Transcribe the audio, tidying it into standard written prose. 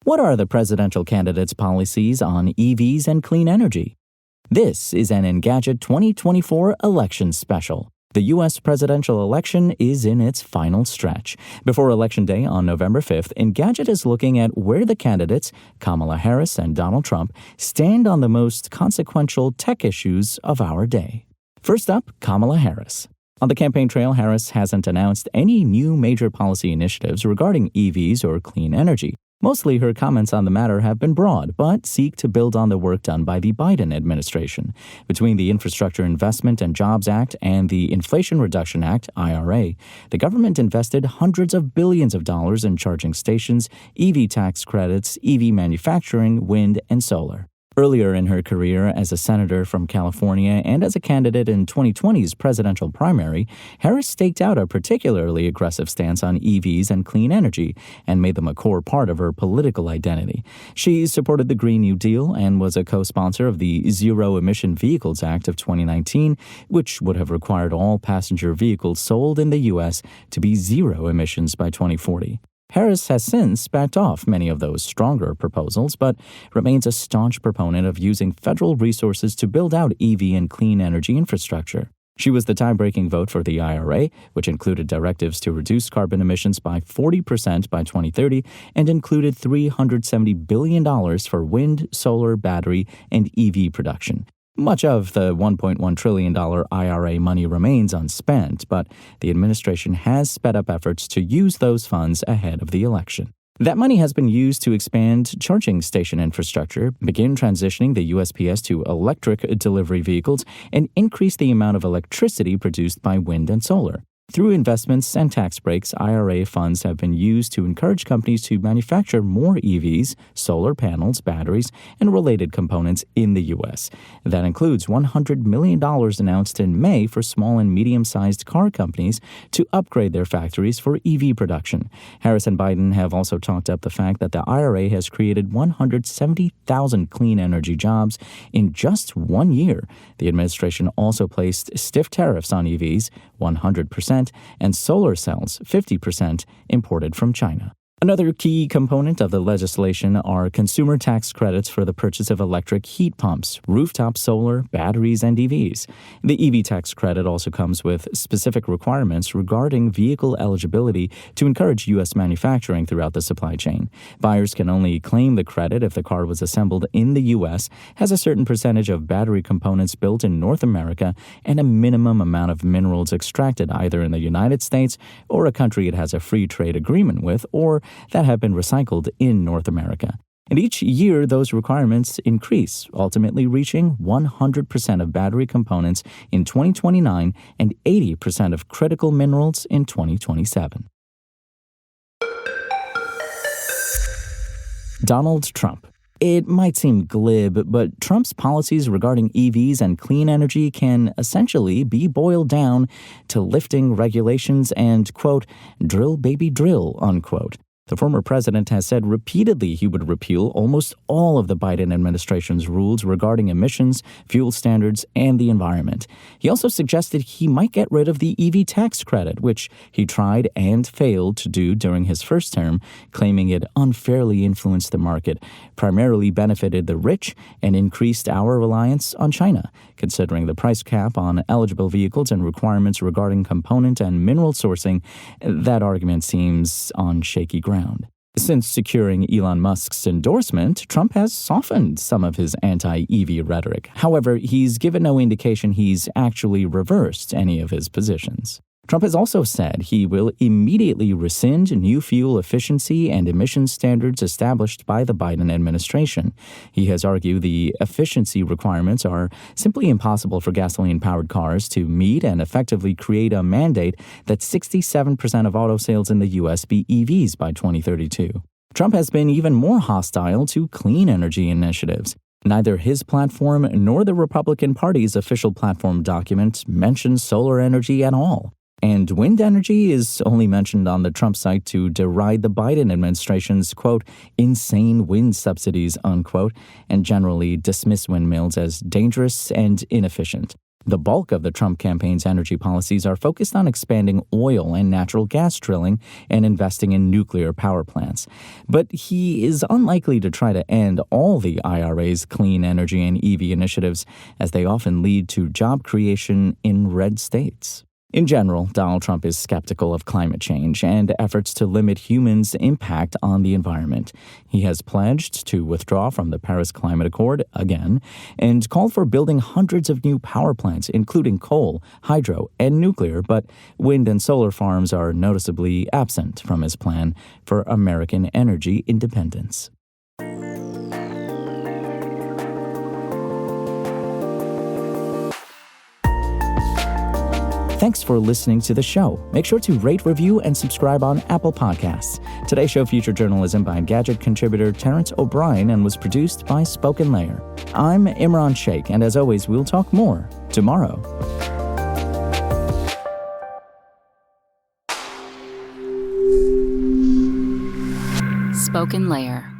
What are the presidential candidates' policies on EVs and clean energy? This is an Engadget 2024 election special. The U.S. presidential election is in its final stretch. Before Election Day on November 5th, Engadget is looking at where the candidates, Kamala Harris and Donald Trump, stand on the most consequential tech issues of our day. First up, Kamala Harris. On the campaign trail, Harris hasn't announced any new major policy initiatives regarding EVs or clean energy. Mostly her comments on the matter have been broad, but seek to build on the work done by the Biden administration. Between the Infrastructure Investment and Jobs Act and the Inflation Reduction Act, IRA, the government invested hundreds of billions of dollars in charging stations, EV tax credits, EV manufacturing, wind, and solar. Earlier in her career as a senator from California and as a candidate in 2020's presidential primary, Harris staked out a particularly aggressive stance on EVs and clean energy and made them a core part of her political identity. She supported the Green New Deal and was a co-sponsor of the Zero Emission Vehicles Act of 2019, which would have required all passenger vehicles sold in the U.S. to be zero emissions by 2040. Harris has since backed off many of those stronger proposals, but remains a staunch proponent of using federal resources to build out EV and clean energy infrastructure. She was the tie-breaking vote for the IRA, which included directives to reduce carbon emissions by 40% by 2030 and included $370 billion for wind, solar, battery, and EV production. Much of the $1.1 trillion IRA money remains unspent, but the administration has sped up efforts to use those funds ahead of the election. That money has been used to expand charging station infrastructure, begin transitioning the USPS to electric delivery vehicles, and increase the amount of electricity produced by wind and solar. Through investments and tax breaks, IRA funds have been used to encourage companies to manufacture more EVs, solar panels, batteries, and related components in the U.S. That includes $100 million announced in May for small and medium-sized car companies to upgrade their factories for EV production. Harris and Biden have also talked up the fact that the IRA has created 170,000 clean energy jobs in just 1 year. The administration also placed stiff tariffs on EVs, 100%, and solar cells, 50%, imported from China. Another key component of the legislation are consumer tax credits for the purchase of electric heat pumps, rooftop solar, batteries, and EVs. The EV tax credit also comes with specific requirements regarding vehicle eligibility to encourage U.S. manufacturing throughout the supply chain. Buyers can only claim the credit if the car was assembled in the U.S., has a certain percentage of battery components built in North America, and a minimum amount of minerals extracted either in the United States or a country it has a free trade agreement with, or that have been recycled in North America. And each year, those requirements increase, ultimately reaching 100% of battery components in 2029 and 80% of critical minerals in 2027. Donald Trump. It might seem glib, but Trump's policies regarding EVs and clean energy can essentially be boiled down to lifting regulations and, quote, drill baby drill, unquote. The former president has said repeatedly he would repeal almost all of the Biden administration's rules regarding emissions, fuel standards, and the environment. He also suggested he might get rid of the EV tax credit, which he tried and failed to do during his first term, claiming it unfairly influenced the market, primarily benefited the rich, and increased our reliance on China. Considering the price cap on eligible vehicles and requirements regarding component and mineral sourcing, that argument seems on shaky ground. Since securing Elon Musk's endorsement, Trump has softened some of his anti-EV rhetoric. However, he's given no indication he's actually reversed any of his positions. Trump has also said he will immediately rescind new fuel efficiency and emissions standards established by the Biden administration. He has argued the efficiency requirements are simply impossible for gasoline-powered cars to meet and effectively create a mandate that 67% of auto sales in the U.S. be EVs by 2032. Trump has been even more hostile to clean energy initiatives. Neither his platform nor the Republican Party's official platform document mentions solar energy at all. And wind energy is only mentioned on the Trump site to deride the Biden administration's, quote, insane wind subsidies, unquote, and generally dismiss windmills as dangerous and inefficient. The bulk of the Trump campaign's energy policies are focused on expanding oil and natural gas drilling and investing in nuclear power plants. But he is unlikely to try to end all the IRA's clean energy and EV initiatives, as they often lead to job creation in red states. In general, Donald Trump is skeptical of climate change and efforts to limit humans' impact on the environment. He has pledged to withdraw from the Paris Climate Accord again and called for building hundreds of new power plants, including coal, hydro, and nuclear, but wind and solar farms are noticeably absent from his plan for American energy independence. Thanks for listening to the show. Make sure to rate, review, and subscribe on Apple Podcasts. Today's show featured journalism by Engadget contributor Terrence O'Brien and was produced by Spoken Layer. I'm Imran Sheikh, and as always, we'll talk more tomorrow. Spoken Layer.